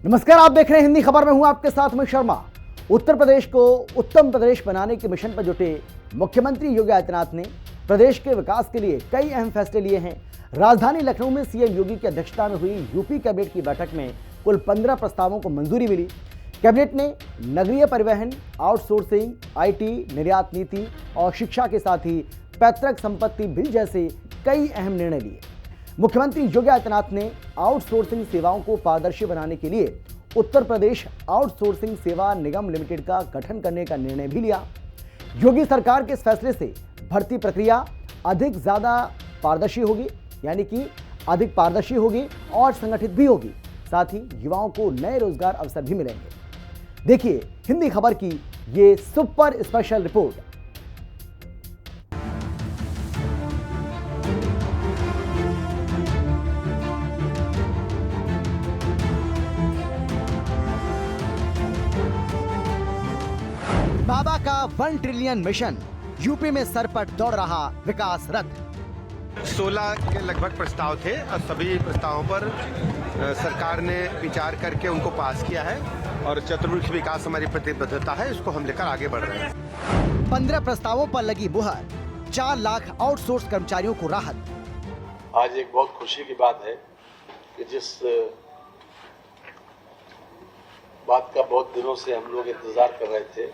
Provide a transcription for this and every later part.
नमस्कार, आप देख रहे हैं हिंदी खबर में हूं आपके साथ मैं शर्मा। उत्तर प्रदेश को उत्तम प्रदेश बनाने के मिशन पर जुटे मुख्यमंत्री योगी आदित्यनाथ ने प्रदेश के विकास के लिए कई अहम फैसले लिए हैं। राजधानी लखनऊ में सीएम योगी की अध्यक्षता में हुई यूपी कैबिनेट की बैठक में कुल 15 प्रस्तावों को मंजूरी मिली। कैबिनेट ने नगरीय परिवहन, आउटसोर्सिंग, आईटी, निर्यात नीति और शिक्षा के साथ ही पैतृक संपत्ति बिल जैसे कई अहम निर्णय लिए। मुख्यमंत्री योगी आदित्यनाथ ने आउटसोर्सिंग सेवाओं को पारदर्शी बनाने के लिए उत्तर प्रदेश आउटसोर्सिंग सेवा निगम लिमिटेड का गठन करने का निर्णय भी लिया। योगी सरकार के इस फैसले से भर्ती प्रक्रिया अधिक ज्यादा पारदर्शी होगी, यानी कि अधिक पारदर्शी होगी और संगठित भी होगी। साथ ही युवाओं को नए रोजगार अवसर भी मिलेंगे। देखिए हिंदी खबर की ये सुपर स्पेशल रिपोर्ट। बाबा का 1 ट्रिलियन मिशन, यूपी में सर पर दौड़ रहा विकास रथ। 16 के लगभग प्रस्ताव थे और सभी प्रस्तावों पर सरकार ने विचार करके उनको पास किया है और चतुर्मुखी विकास हमारी प्रतिबद्धता है, इसको हम लेकर आगे बढ़ रहे हैं। 15 प्रस्तावों पर लगी मुहर, 4 लाख आउटसोर्स कर्मचारियों को राहत। आज एक बहुत खुशी की बात है कि जिस बात का बहुत दिनों से हम लोग इंतजार कर रहे थे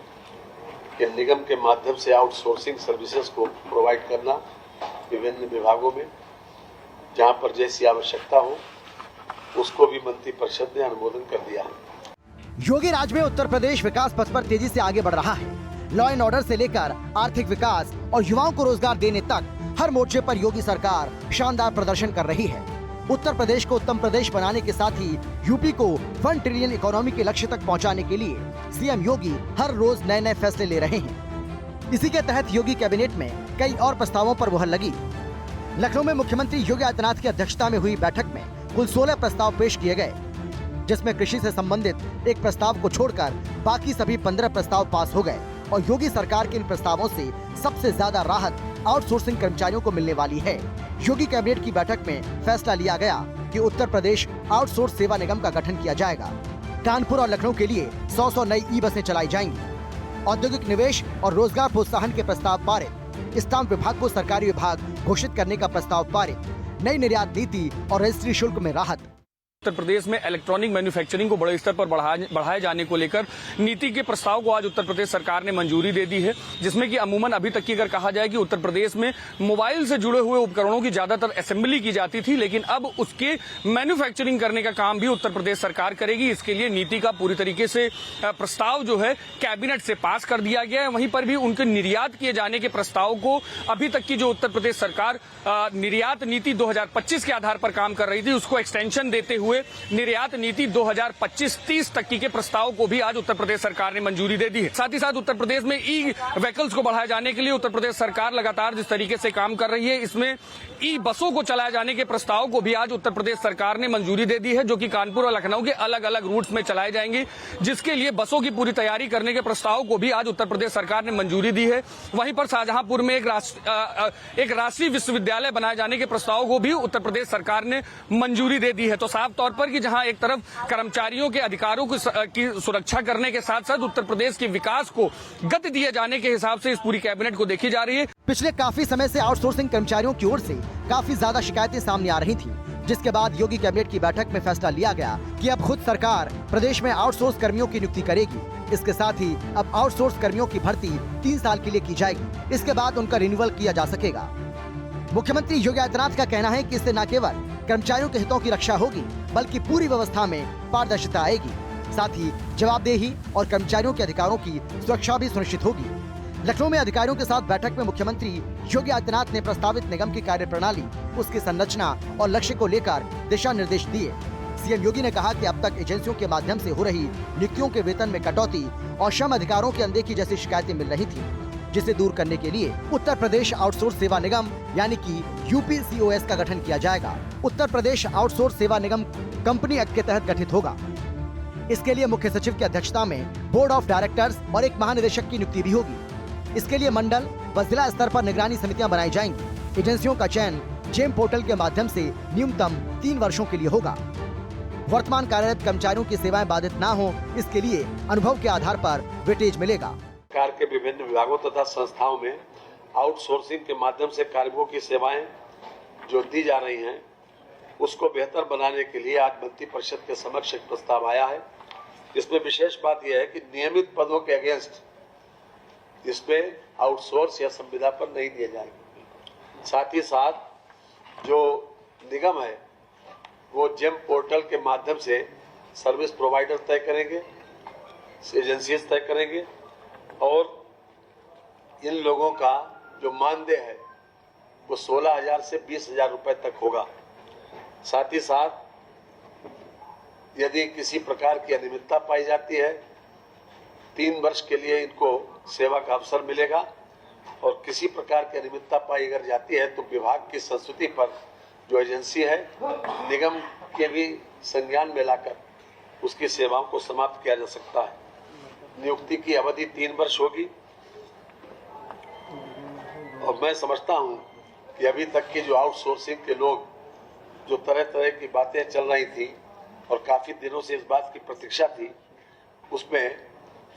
कि निगम के माध्यम से आउटसोर्सिंग सर्विसेज को प्रोवाइड करना विभिन्न विभागों में, जहां पर जैसी आवश्यकता हो, उसको भी मंत्री परिषद ने अनुमोदन कर दिया है। योगी राज में उत्तर प्रदेश विकास पथ पर तेजी से आगे बढ़ रहा है। लॉ एंड ऑर्डर से लेकर आर्थिक विकास और युवाओं को रोजगार देने तक हर मोर्चे पर योगी सरकार शानदार प्रदर्शन कर रही है। उत्तर प्रदेश को उत्तम प्रदेश बनाने के साथ ही यूपी को 1 ट्रिलियन इकोनॉमी के लक्ष्य तक पहुंचाने के लिए सीएम योगी हर रोज नए नए फैसले ले रहे हैं। इसी के तहत योगी कैबिनेट में कई और प्रस्तावों पर मुहर लगी। लखनऊ में मुख्यमंत्री योगी आदित्यनाथ की अध्यक्षता में हुई बैठक में कुल 16 प्रस्ताव पेश किए गए, जिसमें कृषि से संबंधित एक प्रस्ताव को छोड़कर बाकी सभी 15 प्रस्ताव पास हो गए और योगी सरकार के इन प्रस्तावों से सबसे ज्यादा राहत आउटसोर्सिंग कर्मचारियों को मिलने वाली है। योगी कैबिनेट की बैठक में फैसला लिया गया कि उत्तर प्रदेश आउटसोर्स सेवा निगम का गठन किया जाएगा। कानपुर और लखनऊ के लिए 100 नई ई बसें चलाई जाएंगी। औद्योगिक निवेश और रोजगार प्रोत्साहन के प्रस्ताव पारित। स्टाम्प विभाग को सरकारी विभाग घोषित करने का प्रस्ताव पारित। नई निर्यात नीति और रजिस्ट्री शुल्क में राहत। उत्तर प्रदेश में इलेक्ट्रॉनिक मैन्युफैक्चरिंग को बड़े स्तर पर बढ़ाए जाने को लेकर नीति के प्रस्ताव को आज उत्तर प्रदेश सरकार ने मंजूरी दे दी है, जिसमें कि अमूमन अभी तक की अगर कहा जाए कि उत्तर प्रदेश में मोबाइल से जुड़े हुए उपकरणों की ज्यादातर असेंबली की जाती थी, लेकिन अब उसके मैन्युफैक्चरिंग करने का काम भी उत्तर प्रदेश सरकार करेगी। इसके लिए नीति का पूरी तरीके से प्रस्ताव जो है कैबिनेट से पास कर दिया गया है। वहीं पर भी उनके निर्यात किए जाने के प्रस्ताव को अभी तक की जो उत्तर प्रदेश सरकार निर्यात नीति 2025 के आधार पर काम कर रही थी, उसको एक्सटेंशन देते हुए निर्यात नीति 2025-30 तक के प्रस्ताव को भी आज उत्तर प्रदेश सरकार ने मंजूरी दे दी है। साथ ही साथ उत्तर प्रदेश में ई व्हीकल्स को बढ़ाए जाने के लिए उत्तर प्रदेश सरकार लगातार जिस तरीके से काम कर रही है, इसमें ई बसों को चलाए जाने के प्रस्ताव को भी आज उत्तर प्रदेश सरकार ने मंजूरी दे दी है, जो कि कानपुर और लखनऊ के अलग अलग रूट्स में चलाए जाएंगे, जिसके लिए बसों की पूरी तैयारी करने के प्रस्ताव को भी आज उत्तर प्रदेश सरकार ने मंजूरी दी है। वहीं पर शाहजहांपुर में एक राष्ट्रीय विश्वविद्यालय बनाए जाने के प्रस्ताव को भी उत्तर प्रदेश सरकार ने मंजूरी दे दी है। तो साफ तौर पर कि जहां एक तरफ कर्मचारियों के अधिकारों की सुरक्षा करने के साथ साथ उत्तर प्रदेश के विकास को गति दिए जाने के हिसाब से इस पूरी कैबिनेट को देखी जा रही है। पिछले काफी समय से आउटसोर्सिंग कर्मचारियों की ओर से काफी ज्यादा शिकायतें सामने आ रही थी, जिसके बाद योगी कैबिनेट की बैठक में फैसला लिया गया कि अब खुद सरकार प्रदेश में आउटसोर्स कर्मियों की नियुक्ति करेगी। इसके साथ ही अब आउटसोर्स कर्मियों की भर्ती 3 साल के लिए की जाएगी। इसके बाद उनका रिन्यूअल किया जा सकेगा। मुख्यमंत्री योगी आदित्यनाथ का कहना है कि इससे न केवल कर्मचारियों के हितों की रक्षा होगी, बल्कि पूरी व्यवस्था में पारदर्शिता आएगी। साथ ही जवाबदेही और कर्मचारियों के अधिकारों की सुरक्षा भी सुनिश्चित होगी। लखनऊ में अधिकारियों के साथ बैठक में मुख्यमंत्री योगी आदित्यनाथ ने प्रस्तावित निगम की कार्यप्रणाली, उसकी संरचना और लक्ष्य को लेकर दिशा निर्देश दिए। सीएम योगी ने कहा कि अब तक एजेंसियों के माध्यम से हो रही नियुक्तियों के वेतन में कटौती और श्रम अधिकारों की अनदेखी जैसी शिकायतें मिल रही थी, जिसे दूर करने के लिए उत्तर प्रदेश आउटसोर्स सेवा निगम यानी कि यूपीसीओएस का गठन किया जाएगा। उत्तर प्रदेश आउटसोर्स सेवा निगम कंपनी एक्ट के तहत गठित होगा। इसके लिए मुख्य सचिव की अध्यक्षता में बोर्ड ऑफ डायरेक्टर्स और एक महानिदेशक की नियुक्ति भी होगी। इसके लिए मंडल व जिला स्तर पर निगरानी समितियां बनाई जाएंगी। एजेंसियों का चयन जेम पोर्टल के माध्यम से न्यूनतम 3 वर्षों के लिए होगा। वर्तमान कार्यरत कर्मचारियों की सेवाएं बाधित न हो, इसके लिए अनुभव के आधार पर वेटेज मिलेगा। सरकार के विभिन्न विभागों तथा संस्थाओं में आउटसोर्सिंग के माध्यम से कार्मिकों की सेवाएं जो दी जा रही हैं, उसको बेहतर बनाने के लिए आज मंत्री परिषद के समक्ष एक प्रस्ताव आया है। इसमें विशेष बात यह है कि नियमित पदों के अगेंस्ट इसमें आउटसोर्स या संविदा पर नहीं दिए जाएंगे। साथ ही साथ जो निगम है वो जेम पोर्टल के माध्यम से सर्विस प्रोवाइडर तय करेंगे, एजेंसीज तय करेंगे और इन लोगों का जो मानदेय है वो 16,000 से 20,000 रुपए तक होगा। साथ ही साथ यदि किसी प्रकार की अनियमितता पाई जाती है 3 वर्ष के लिए इनको सेवा का अवसर मिलेगा और किसी प्रकार की अनियमितता पाई अगर जाती है तो विभाग की संस्तुति पर जो एजेंसी है निगम के भी संज्ञान में लाकर उसकी सेवाओं को समाप्त किया जा सकता है। नियुक्ति की अवधि 3 वर्ष होगी और मैं समझता हूं कि अभी तक की जो आउटसोर्सिंग के लोग जो तरह तरह की बातें चल रही थी और काफी दिनों से इस बात की प्रतीक्षा थी, उसमें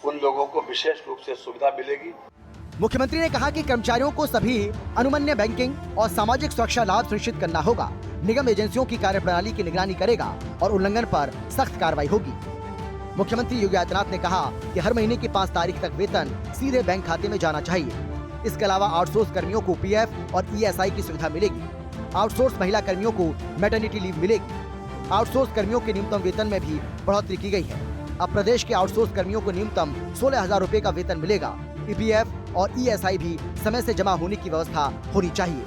उन लोगों को विशेष रूप से सुविधा मिलेगी। मुख्यमंत्री ने कहा कि कर्मचारियों को सभी अनुमन्य बैंकिंग और सामाजिक सुरक्षा लाभ सुनिश्चित करना होगा। निगम एजेंसियों की कार्यप्रणाली की निगरानी करेगा और उल्लंघन पर सख्त कार्रवाई होगी। मुख्यमंत्री योगी आदित्यनाथ ने कहा कि हर महीने की 5 तारीख तक वेतन सीधे बैंक खाते में जाना चाहिए। इसके अलावा आउटसोर्स कर्मियों को पीएफ और ईएसआई की सुविधा मिलेगी। आउटसोर्स महिला कर्मियों को मैटरनिटी लीव मिलेगी। आउटसोर्स कर्मियों के न्यूनतम वेतन में भी बढ़ोतरी की गई है। अब प्रदेश के आउटसोर्स कर्मियों को न्यूनतम 16,000 रुपए का वेतन मिलेगा। ईपीएफ और ईएसआई भी समय से जमा होने की व्यवस्था होनी चाहिए।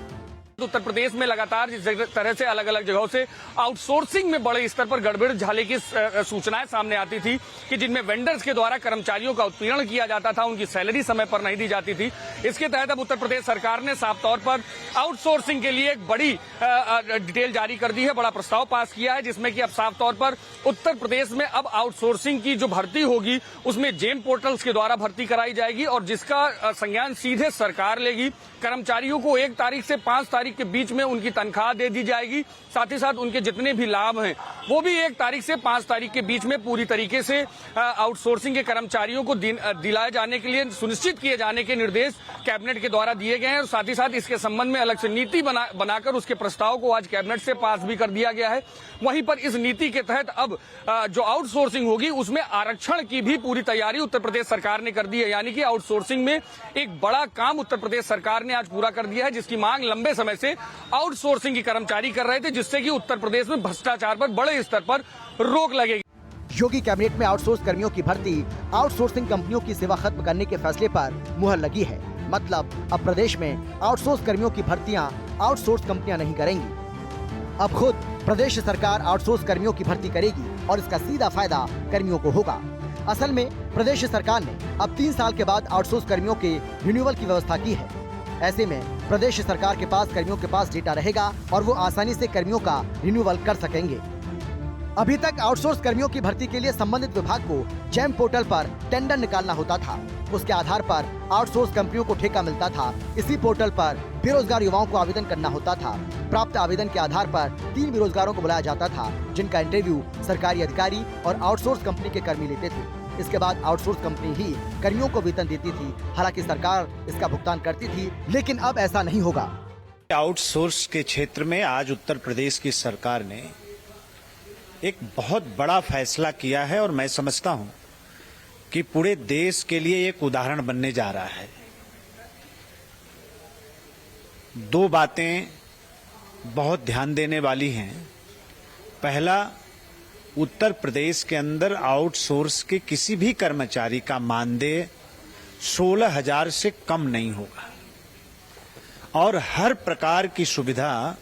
उत्तर प्रदेश में लगातार जिस तरह से अलग अलग जगहों से आउटसोर्सिंग में बड़े स्तर पर गड़बड़ झाले की सूचनाएं सामने आती थी कि जिनमें वेंडर्स के द्वारा कर्मचारियों का उत्पीड़न किया जाता था, उनकी सैलरी समय पर नहीं दी जाती थी। इसके तहत अब उत्तर प्रदेश सरकार ने साफ तौर पर आउटसोर्सिंग के लिए एक बड़ी डिटेल जारी कर दी है, बड़ा प्रस्ताव पास किया है, जिसमें कि अब साफ तौर पर उत्तर प्रदेश में अब आउटसोर्सिंग की जो भर्ती होगी उसमें जेम पोर्टल्स के द्वारा भर्ती कराई जाएगी और जिसका संज्ञान सीधे सरकार लेगी। कर्मचारियों को 1 तारीख से 5 तारीख के बीच में उनकी तनख्वाह दे दी जाएगी। साथ ही साथ उनके जितने भी लाभ हैं वो भी 1 तारीख से 5 तारीख के बीच में पूरी तरीके से आउटसोर्सिंग के कर्मचारियों को दिलाए जाने के लिए सुनिश्चित किए जाने के निर्देश कैबिनेट के द्वारा दिए गए हैं और साथ ही साथ इसके संबंध में अलग से नीति बनाकर उसके प्रस्ताव को आज कैबिनेट से पास भी कर दिया गया है। वहीं पर इस नीति के तहत अब जो आउटसोर्सिंग होगी उसमें आरक्षण की भी पूरी तैयारी उत्तर प्रदेश सरकार ने कर दी है। यानी कि आउटसोर्सिंग में एक बड़ा काम उत्तर प्रदेश सरकार ने आज पूरा कर दिया है, जिसकी मांग लंबे समय से आउटसोर्सिंग की कर्मचारी कर रहे थे, जिससे कि उत्तर प्रदेश में भ्रष्टाचार पर बड़े स्तर पर रोक लगेगी। योगी कैबिनेट में आउटसोर्स कर्मियों की भर्ती आउटसोर्सिंग कंपनियों की सेवा खत्म करने के फैसले पर मुहर लगी है। मतलब अब प्रदेश में आउटसोर्स कर्मियों की भर्तियां आउटसोर्स कंपनियां नहीं करेंगी। अब खुद प्रदेश सरकार आउटसोर्स कर्मियों की भर्ती करेगी और इसका सीधा फायदा कर्मियों को होगा। असल में प्रदेश सरकार ने अब 3 साल के बाद आउटसोर्स कर्मियों के रिन्यूअल की व्यवस्था की है। ऐसे में प्रदेश सरकार के पास कर्मियों के पास डेटा रहेगा और वो आसानी से कर्मियों का रिन्यूअल कर सकेंगे। अभी तक आउटसोर्स कर्मियों की भर्ती के लिए संबंधित विभाग को जेम पोर्टल पर टेंडर निकालना होता था। उसके आधार पर आउटसोर्स कंपनियों को ठेका मिलता था। इसी पोर्टल पर बेरोजगार युवाओं को आवेदन करना होता था। प्राप्त आवेदन के आधार पर 3 बेरोजगारों को बुलाया जाता था, जिनका इंटरव्यू सरकारी अधिकारी और आउटसोर्स कंपनी के कर्मी लेते थे। इसके बाद आउटसोर्स कंपनी ही कर्मियों को वेतन देती थी। हालांकि सरकार इसका भुगतान करती थी, लेकिन अब ऐसा नहीं होगा। आउटसोर्स के क्षेत्र में आज उत्तर प्रदेश की सरकार ने एक बहुत बड़ा फैसला किया है और मैं समझता हूं कि पूरे देश के लिए एक उदाहरण बनने जा रहा है। 2 बातें बहुत ध्यान देने वाली हैं। पहला, उत्तर प्रदेश के अंदर आउटसोर्स के किसी भी कर्मचारी का मानदेय 16,000 से कम नहीं होगा और हर प्रकार की सुविधा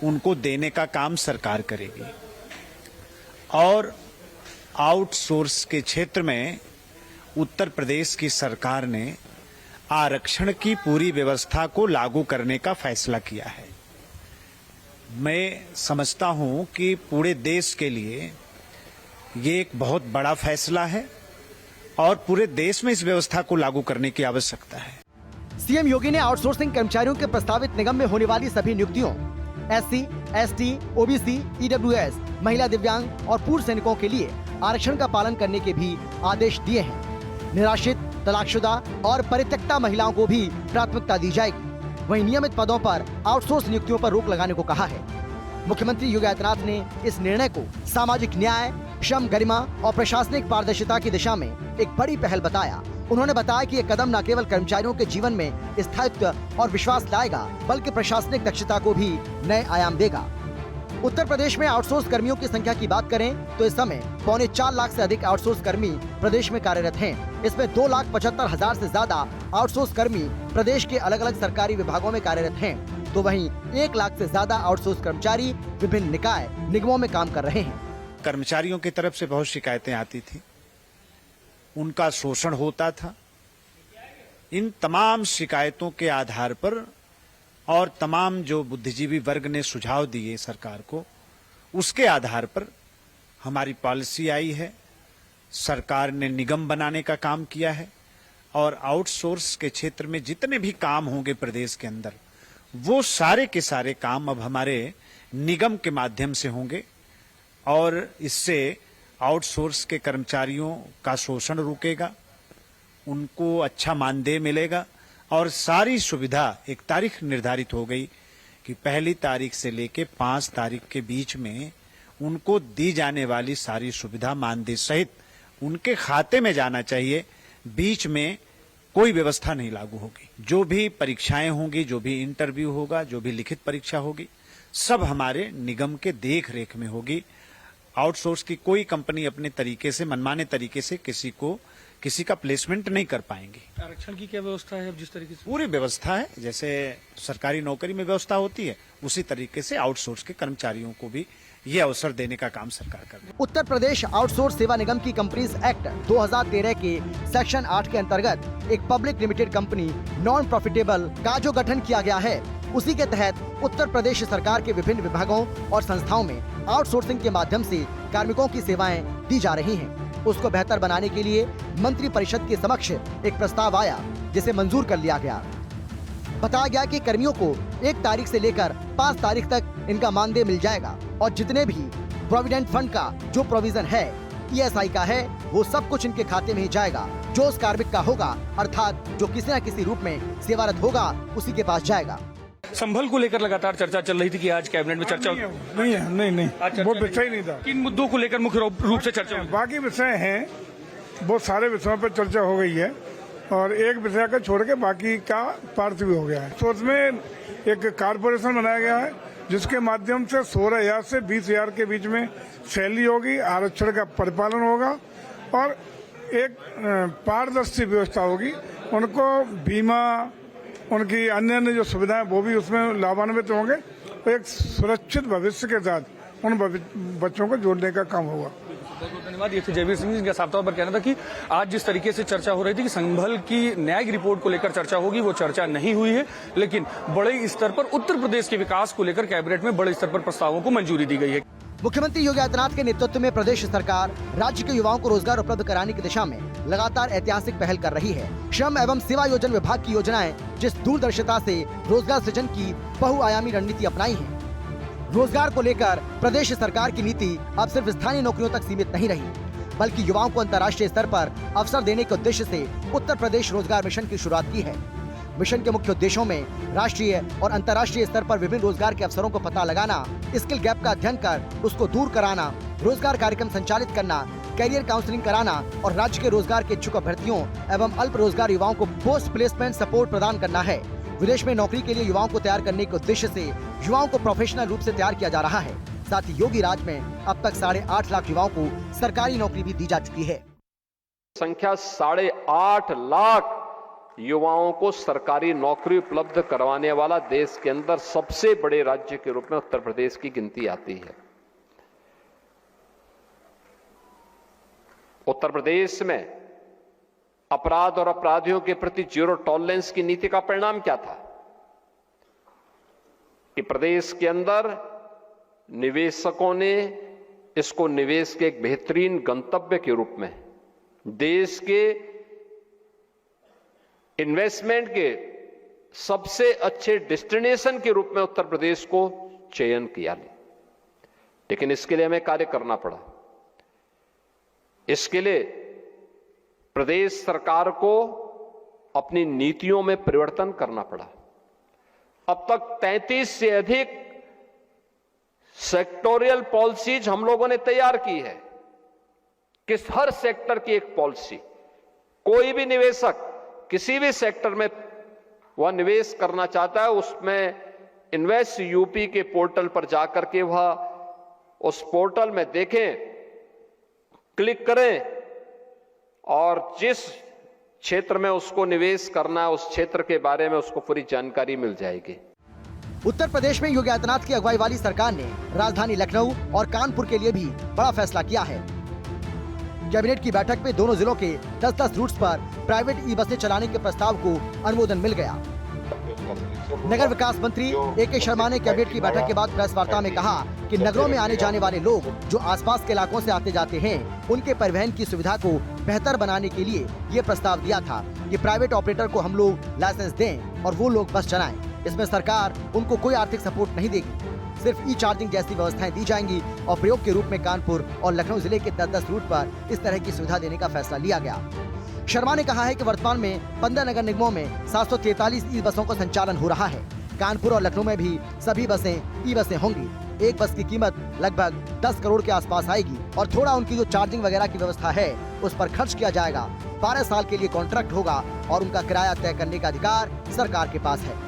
उनको देने का काम सरकार करेगी। और आउटसोर्स के क्षेत्र में उत्तर प्रदेश की सरकार ने आरक्षण की पूरी व्यवस्था को लागू करने का फैसला किया है। मैं समझता हूं कि पूरे देश के लिए ये एक बहुत बड़ा फैसला है और पूरे देश में इस व्यवस्था को लागू करने की आवश्यकता है। सीएम योगी ने आउटसोर्सिंग कर्मचारियों के प्रस्तावित निगम में होने वाली सभी नियुक्तियों SC, ST, OBC, EWS, महिला दिव्यांग और पूर्व सैनिकों के लिए आरक्षण का पालन करने के भी आदेश दिए हैं। निराश्रित, तलाकशुदा और परित्यक्ता महिलाओं को भी प्राथमिकता दी जाएगी। वहीं नियमित पदों पर आउटसोर्स नियुक्तियों पर रोक लगाने को कहा है। मुख्यमंत्री योगी आदित्यनाथ ने इस निर्णय को सामाजिक न्याय, श्रम गरिमा और प्रशासनिक पारदर्शिता की दिशा में एक बड़ी पहल बताया। उन्होंने बताया कि ये कदम न केवल कर्मचारियों के जीवन में स्थायित्व और विश्वास लाएगा, बल्कि प्रशासनिक दक्षता को भी नए आयाम देगा। उत्तर प्रदेश में आउटसोर्स कर्मियों की संख्या की बात करें तो इस समय 4.25 लाख से अधिक आउटसोर्स कर्मी प्रदेश में कार्यरत हैं। इसमें 2,75,000 से ज्यादा आउटसोर्स कर्मी प्रदेश के अलग अलग सरकारी विभागों में कार्यरत हैं, तो वहीं 1 लाख से ज्यादा आउटसोर्स कर्मचारी विभिन्न निकाय निगमों में काम कर रहे हैं। कर्मचारियों की तरफ से बहुत शिकायतें आती थी, उनका शोषण होता था। इन तमाम शिकायतों के आधार पर और तमाम जो बुद्धिजीवी वर्ग ने सुझाव दिए सरकार को, उसके आधार पर हमारी पॉलिसी आई है। सरकार ने निगम बनाने का काम किया है और आउटसोर्स के क्षेत्र में जितने भी काम होंगे प्रदेश के अंदर, वो सारे के सारे काम अब हमारे निगम के माध्यम से होंगे और इससे आउटसोर्स के कर्मचारियों का शोषण रुकेगा, उनको अच्छा मानदेय मिलेगा और सारी सुविधा। एक तारीख निर्धारित हो गई कि 1 तारीख से लेके 5 तारीख के बीच में उनको दी जाने वाली सारी सुविधा मानदेय सहित उनके खाते में जाना चाहिए। बीच में कोई व्यवस्था नहीं लागू होगी। जो भी परीक्षाएं होंगी, जो भी इंटरव्यू होगा, जो भी लिखित परीक्षा होगी, सब हमारे निगम के देख रेख में होगी। आउटसोर्स की कोई कंपनी अपने तरीके से, मनमाने तरीके से किसी का प्लेसमेंट नहीं कर पाएंगी। आरक्षण की क्या व्यवस्था है? अब जिस तरीके से पूरी व्यवस्था है, जैसे सरकारी नौकरी में व्यवस्था होती है, उसी तरीके से आउटसोर्स के कर्मचारियों को भी ये अवसर देने का काम सरकार कर रही है। उत्तर प्रदेश आउटसोर्स सेवा निगम की कंपनीज एक्ट 2013 के सेक्शन 8 के अंतर्गत एक public limited company non profitable का जो गठन किया गया है, उसी के तहत उत्तर प्रदेश सरकार के विभिन्न विभागों और संस्थाओं में आउटसोर्सिंग के माध्यम से कार्मिकों की सेवाएं दी जा रही हैं। उसको बेहतर बनाने के लिए मंत्री परिषद के समक्ष एक प्रस्ताव आया, जिसे मंजूर कर लिया गया। बताया गया कि कर्मियों को 1 तारीख से लेकर 5 तारीख तक इनका मानदेय मिल जाएगा और जितने भी प्रोविडेंट फंड का जो प्रोविजन है, ESI का है, वो सब कुछ इनके खाते में ही जाएगा। जो उस कार्मिक का होगा, अर्थात जो किसी न किसी रूप में सेवारत होगा, उसी के पास जाएगा। संभल को लेकर लगातार चर्चा चल रही थी कि आज कैबिनेट में चर्चा नहीं, वो विषय नहीं था। किन मुद्दों को लेकर मुख्य रूप से चर्चा हुई? बाकी विषय हैं, बहुत सारे विषयों पर चर्चा हो गई है और एक विषय का छोड़ के बाकी का पार्थिव हो गया है। तो उसमें एक कारपोरेशन बनाया गया है, जिसके माध्यम से 16,000 से 20,000 के बीच में सैलरी होगी, आरक्षण का परिपालन होगा और एक पारदर्शी व्यवस्था होगी। उनको बीमा, उनकी अन्य जो सुविधाएं, वो भी उसमें लाभान्वित होंगे। तो एक सुरक्षित भविष्य के साथ उन बच्चों को जोड़ने का काम होगा। बहुत धन्यवाद। ये थे जयवीर सिंह, जिनका साफ तौर पर कहना था कि आज जिस तरीके से चर्चा हो रही थी कि संभल की न्यायिक रिपोर्ट को लेकर चर्चा होगी, वो चर्चा नहीं हुई है, लेकिन बड़े स्तर पर उत्तर प्रदेश के विकास को लेकर कैबिनेट में बड़े स्तर पर प्रस्तावों को मंजूरी दी गई है। मुख्यमंत्री योगी आदित्यनाथ के नेतृत्व में प्रदेश सरकार राज्य के युवाओं को रोजगार उपलब्ध कराने की दिशा में लगातार ऐतिहासिक पहल कर रही है। श्रम एवं सेवा योजन विभाग की योजनाएं जिस दूरदर्शिता से रोजगार सृजन की बहुआयामी रणनीति अपनाई है, रोजगार को लेकर प्रदेश सरकार की नीति अब सिर्फ स्थानीय नौकरियों तक सीमित नहीं रही, बल्कि युवाओं को अंतर्राष्ट्रीय स्तर पर अवसर देने के उद्देश्य से उत्तर प्रदेश रोजगार मिशन की शुरुआत की है। मिशन के मुख्य उद्देश्यों में राष्ट्रीय और अंतर्राष्ट्रीय स्तर पर विभिन्न रोजगार के अवसरों को पता लगाना, स्किल गैप का अध्ययन कर उसको दूर कराना, रोजगार कार्यक्रम संचालित करना, कैरियर काउंसलिंग कराना और राज्य के रोजगार के इच्छुक अभ्यर्थियों एवं अल्प रोजगार युवाओं को पोस्ट प्लेसमेंट सपोर्ट प्रदान करना है। विदेश में नौकरी के लिए युवाओं को तैयार करने के उद्देश्य से युवाओं को प्रोफेशनल रूप से तैयार किया जा रहा है। साथ ही योगी राज में अब तक 8.5 लाख युवाओं को सरकारी नौकरी भी दी जा चुकी है। संख्या 8.5 लाख युवाओं को सरकारी नौकरी उपलब्ध करवाने वाला देश के अंदर सबसे बड़े राज्य के रूप में उत्तर प्रदेश की गिनती आती है। उत्तर प्रदेश में अपराध और अपराधियों के प्रति जीरो टॉलरेंस की नीति का परिणाम क्या था कि प्रदेश के अंदर निवेशकों ने इसको निवेश के एक बेहतरीन गंतव्य के रूप में, देश के इन्वेस्टमेंट के सबसे अच्छे डेस्टिनेशन के रूप में उत्तर प्रदेश को चयन किया नहीं, लेकिन इसके लिए हमें कार्य करना पड़ा। इसके लिए प्रदेश सरकार को अपनी नीतियों में परिवर्तन करना पड़ा। अब तक 33 से अधिक सेक्टोरियल पॉलिसीज हम लोगों ने तैयार की है कि हर सेक्टर की एक पॉलिसी, कोई भी निवेशक किसी भी सेक्टर में वह निवेश करना चाहता है, उसमें इन्वेस्ट यूपी के पोर्टल पर जाकर के वह उस पोर्टल में देखें, क्लिक करें और जिस क्षेत्र में उसको निवेश करना है उस क्षेत्र के बारे में उसको पूरी जानकारी मिल जाएगी। उत्तर प्रदेश में योगी आदित्यनाथ की अगुवाई वाली सरकार ने राजधानी लखनऊ और कानपुर के लिए भी बड़ा फैसला किया है। कैबिनेट की बैठक में दोनों जिलों के 10-10 रूट्स पर प्राइवेट ई बसें चलाने के प्रस्ताव को अनुमोदन मिल गया। नगर विकास मंत्री ए.के. शर्मा ने कैबिनेट की बैठक के बाद प्रेस वार्ता में कहा कि नगरों में आने जाने वाले लोग जो आसपास के इलाकों से आते जाते हैं, उनके परिवहन की सुविधा को बेहतर बनाने के लिए ये प्रस्ताव दिया था कि प्राइवेट ऑपरेटर को हम लोग लाइसेंस दें और वो लोग बस चलाएं। इसमें सरकार उनको कोई आर्थिक सपोर्ट नहीं देगी, सिर्फ ई चार्जिंग जैसी व्यवस्थाएं दी जाएंगी और प्रयोग के रूप में कानपुर और लखनऊ जिले के 10-10 रूट पर इस तरह की सुविधा देने का फैसला लिया गया। शर्मा ने कहा है कि वर्तमान में 15 नगर निगमों में 743 ई बसों का संचालन हो रहा है। कानपुर और लखनऊ में भी सभी बसें ई बसें होंगी। एक बस की कीमत लगभग 10 करोड़ के आसपास आएगी और थोड़ा उनकी जो चार्जिंग वगैरह की व्यवस्था है उस पर खर्च किया जाएगा। 12 साल के लिए कॉन्ट्रैक्ट होगा और उनका किराया तय करने का अधिकार सरकार के पास है।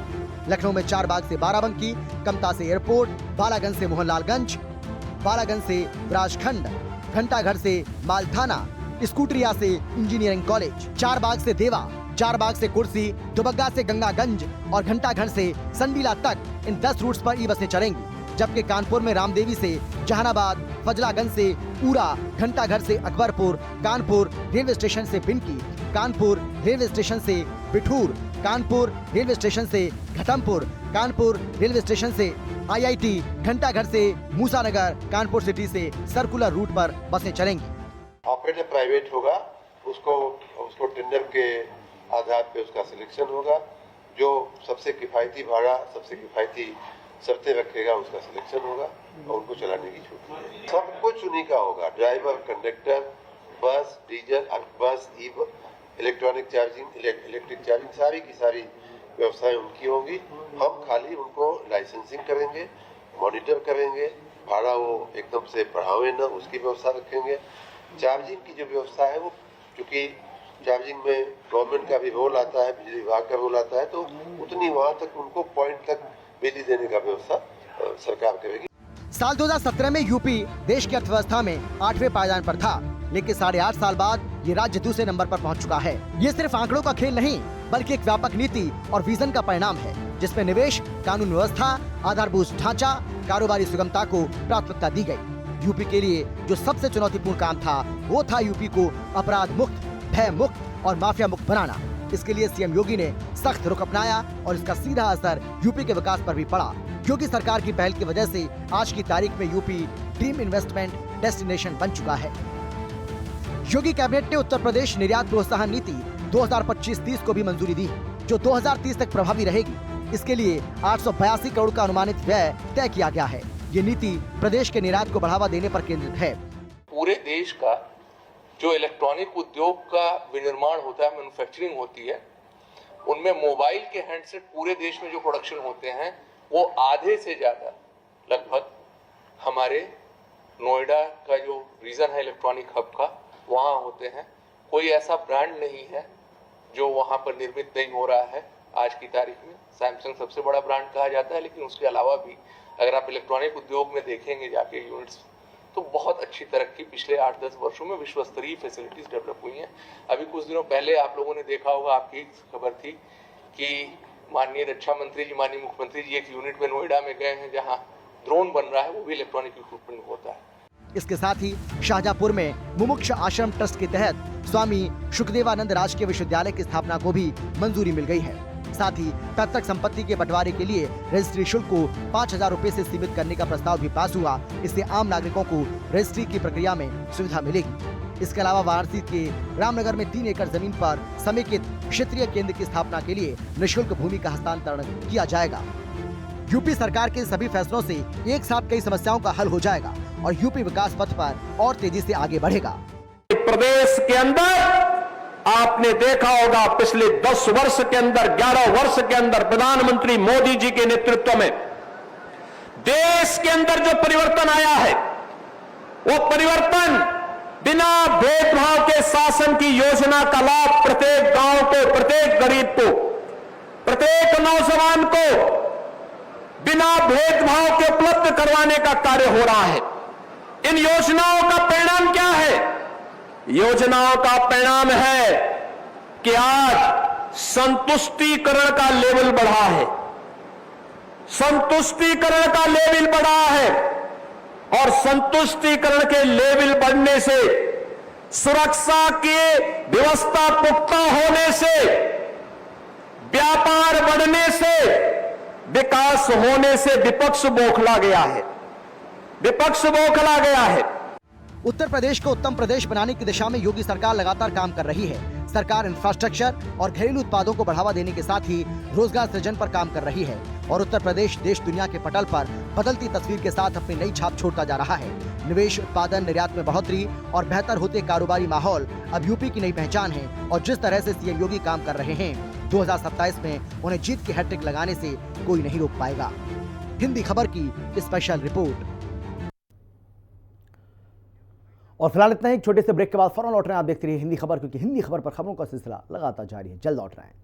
लखनऊ में चारबाग से बाराबंकी, कमता से एयरपोर्ट, बालागंज से मोहनलालगंज, बालागंज से राजखंड, घंटाघर से मालथाना, स्कूटरिया से इंजीनियरिंग कॉलेज, चारबाग से देवा, चारबाग से कुर्सी, दुबग्गा से गंगागंज और घंटाघर से संडीला तक इन 10 रूट्स पर ई बसें चलेंगी। जबकि कानपुर में रामदेवी से जहानाबाद, फजलागंज से पूरा, घंटाघर से अकबरपुर, कानपुर रेलवे स्टेशन से बिनकी, कानपुर रेलवे स्टेशन से बिठूर, कानपुर रेलवे स्टेशन से घटमपुर, कानपुर रेलवे स्टेशन से IIT, घंटाघर से मूसानगर, कानपुर सिटी से सर्कुलर रूट पर बसें चलेंगी। ऑपरेटर प्राइवेट होगा, उसको टेंडर के आधार पे उसका सिलेक्शन होगा। जो सबसे किफायती भाड़ा, सबसे किफायती शर्तें रखेगा उसका सिलेक्शन होगा और उनको चलाने की छूट मिलेगी। सब कुछ उन्हीं का होगा, ड्राइवर, कंडक्टर, बस, डीजल, बस, इलेक्ट्रॉनिक चार्जिंग, इलेक्ट्रिक चार्जिंग, सारी की सारी व्यवस्थाएं उनकी होंगी। हम खाली उनको लाइसेंसिंग करेंगे, मॉनिटर करेंगे, भाड़ा वो एकदम से बढ़ावे न, उसकी व्यवस्था रखेंगे। चार्जिंग की जो व्यवस्था है वो, क्योंकि चार्जिंग में गवर्नमेंट का भी रोल आता है, बिजली विभाग का रोल आता है, तो उतनी वहाँ तक उनको पॉइंट तक बिजली देने का व्यवस्था सरकार करेगी। साल 2017 में यूपी देश की अर्थव्यवस्था में 8वें पायदान पर था, लेकिन 8.5 साल बाद ये राज्य दूसरे नंबर पर पहुंच चुका है। ये सिर्फ आंकड़ों का खेल नहीं, बल्कि एक व्यापक नीति और विजन का परिणाम है, जिसमें निवेश, कानून व्यवस्था, आधारभूत ढांचा, कारोबारी सुगमता को प्राथमिकता दी गई। यूपी के लिए जो सबसे चुनौतीपूर्ण काम था वो था यूपी को अपराध मुक्त, भय मुक्त और माफिया मुक्त बनाना। इसके लिए सीएम योगी ने सख्त रुख अपनाया और इसका सीधा असर यूपी के विकास पर भी पड़ा। योगी सरकार की पहल की वजह से आज की तारीख में यूपी ड्रीम इन्वेस्टमेंट डेस्टिनेशन बन चुका है। योगी कैबिनेट ने उत्तर प्रदेश निर्यात प्रोत्साहन नीति 2025-30 को भी मंजूरी दी, जो 2030 तक प्रभावी रहेगी। इसके लिए 882 करोड़ का अनुमानित व्यय तय किया गया है। ये नीति प्रदेश के निर्यात को बढ़ावा देने पर केंद्रित है। पूरे देश का जो इलेक्ट्रॉनिक उद्योग का विनिर्माण होता है, मैन्युफैक्चरिंग होती है, उनमें मोबाइल के हैंडसेट पूरे देश में जो प्रोडक्शन होते हैं वो आधे से ज्यादा लगभग हमारे नोएडा का जो रीजन है इलेक्ट्रॉनिक हब का, वहाँ होते हैं। कोई ऐसा ब्रांड नहीं है जो वहाँ पर निर्मित नहीं हो रहा है। आज की तारीख में सैमसंग सबसे बड़ा ब्रांड कहा जाता है, लेकिन उसके अलावा भी अगर आप इलेक्ट्रॉनिक उद्योग में देखेंगे जाके यूनिट्स, तो बहुत अच्छी तरक्की पिछले 8-10 वर्षों में विश्व स्तरीय फैसिलिटीज डेवलप हुई हैं। अभी कुछ दिनों पहले आप लोगों ने देखा होगा, आपकी खबर थी कि माननीय रक्षा मंत्री जी, माननीय मुख्यमंत्री जी एक यूनिट में नोएडा में गए हैं जहां ड्रोन बन रहा है, वो भी इलेक्ट्रॉनिक इक्विपमेंट होता है। इसके साथ ही शाहजहांपुर में मुमुक्ष आश्रम ट्रस्ट के तहत स्वामी शुकदेवानंद राजकीय विश्वविद्यालय की स्थापना को भी मंजूरी मिल गई है। साथ ही पैतृक संपत्ति के बंटवारे के लिए रजिस्ट्री शुल्क को 5,000 रुपए से सीमित करने का प्रस्ताव भी पास हुआ। इससे आम नागरिकों को रजिस्ट्री की प्रक्रिया में सुविधा मिलेगी। इसके अलावा वाराणसी के रामनगर में 3 एकड़ जमीन पर समेकित क्षेत्रीय केंद्र की स्थापना के लिए निःशुल्क भूमि का हस्तांतरण किया जाएगा। यूपी सरकार के सभी फैसलों से एक साथ कई समस्याओं का हल हो जाएगा और यूपी विकास पथ पर और तेजी से आगे बढ़ेगा। प्रदेश के अंदर आपने देखा होगा पिछले 10 वर्ष के अंदर 11 वर्ष के अंदर प्रधानमंत्री मोदी जी के नेतृत्व में देश के अंदर जो परिवर्तन आया है वो परिवर्तन बिना भेदभाव के शासन की योजना का लाभ प्रत्येक गांव को, प्रत्येक गरीब को, प्रत्येक नौजवान को बिना भेदभाव के उपलब्ध करवाने का कार्य हो रहा है। इन योजनाओं का परिणाम क्या है? योजनाओं का परिणाम है कि आज संतुष्टिकरण का लेवल बढ़ा है, संतुष्टिकरण का लेवल बढ़ा है और संतुष्टिकरण के लेवल बढ़ने से, सुरक्षा की व्यवस्था पुख्ता होने से, व्यापार बढ़ने से, विकास होने से विपक्ष बौखला गया है, विपक्ष बौखला गया है। उत्तर प्रदेश को उत्तम प्रदेश बनाने की दिशा में योगी सरकार लगातार काम कर रही है। सरकार इंफ्रास्ट्रक्चर और घरेलू उत्पादों को बढ़ावा देने के साथ ही रोजगार सृजन पर काम कर रही है और उत्तर प्रदेश देश दुनिया के पटल पर बदलती तस्वीर के साथ अपनी नई छाप छोड़ता जा रहा है। निवेश, उत्पादन, निर्यात में बढ़ोतरी और बेहतर होते कारोबारी माहौल अब यूपी की नई पहचान है और जिस तरह से सीएम योगी काम कर रहे हैं 2027 में उन्हें जीत की हैट्रिक लगाने से कोई नहीं रोक पाएगा। हिंदी खबर की स्पेशल रिपोर्ट। और फिलहाल इतना ही, एक छोटे से ब्रेक के बाद फौरन लौट रहे हैं। आप देखते रहिए हिंदी खबर, क्योंकि हिंदी खबर पर खबरों का सिलसिला लगातार जारी है। जल्द लौट रहे हैं।